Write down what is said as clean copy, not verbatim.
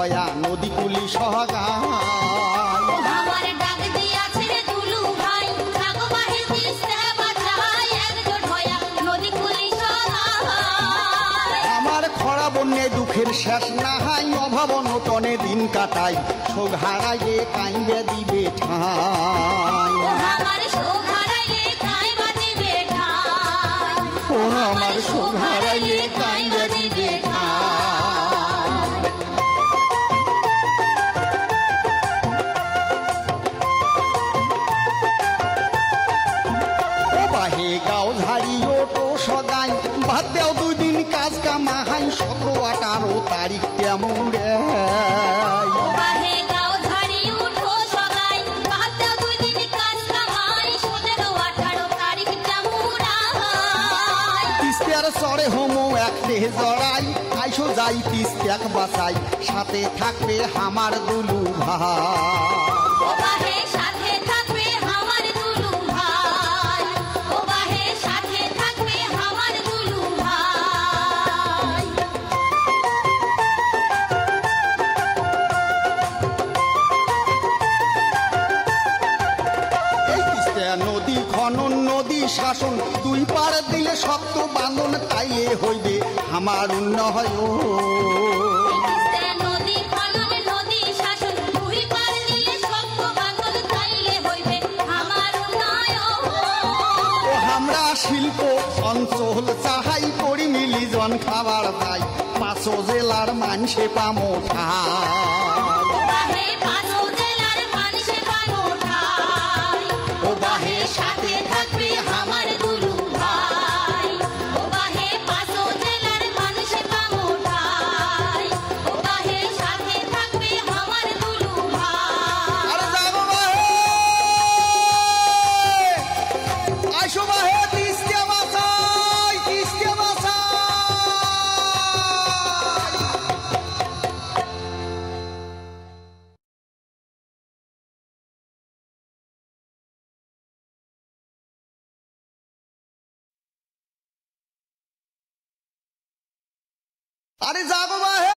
ঢয়া নদী কুলি সহগায় আমার ডাক দিয়াছে রে দুলু ভাই থাকো বাহে তিস্তা বাজায় একজোট হইয়া নদী কুলি সহায় আমার খরা বন্যে দুঃখের শেষ না হাই অভাব নটনে দিন কাটাই শোক হারাইলে কাইবে দিবে ঠাই আমার শোক হারাইলে কাইবা দিবে ঠাই ও আমার শোক হারাইলে কাইবে দিবে ঠাই ও বাহে গাও ঝাড়ি ওটো সদাই বাদ দেও 2 দিন কাজ কামাহাই 17-18 তারিখ কেমন রে বাহে গাও ঝাড়ি উঠো সগাই বাদ দাও 2 দিন কাজ কামাই 17-18 তারিখ জামুরাই তিস্তার চড়ে হোমো এক দেহ জড়াই আইসো যাই তিস্তাক বাসাই সাথে থাকবে আমার দুলু ভাই ও বাহে সাথে থাকবে আমার দুলু ভাই ও বাহে সাথে থাকবে আমার দুলু ভাই এই তিস্তা নদী খনন নদী শাসন 2 পার দিলে শক্ত বাঁধন তাইলে হইবে আমার উন্নয় তিস্তা নদী খনন নদী শাসন দুই পার দিলে শক্ত বাঁধন তাইলে হইবে আমার উন্নয়ন ও আমরা শিল্প অঞ্চল চাহাই করি মিলি জন খাবার পাই 5 জেলার মানসে পামো ঠাই ও বাহে পাঁচো জেলার মানুষে পানো ঠাই ও বাহে সাথে থাকবে আমার দুলু ভাই ও বাহে পাঁচো জেলার মানুষে পানো ঠাই ও বাহে সাথে থাকবে আমার দুলু ভাই আরে যাবো বাহে আইসো বাহে তিস্তা বাসাই তিস্তা বাসাই আরে যাবো বাহে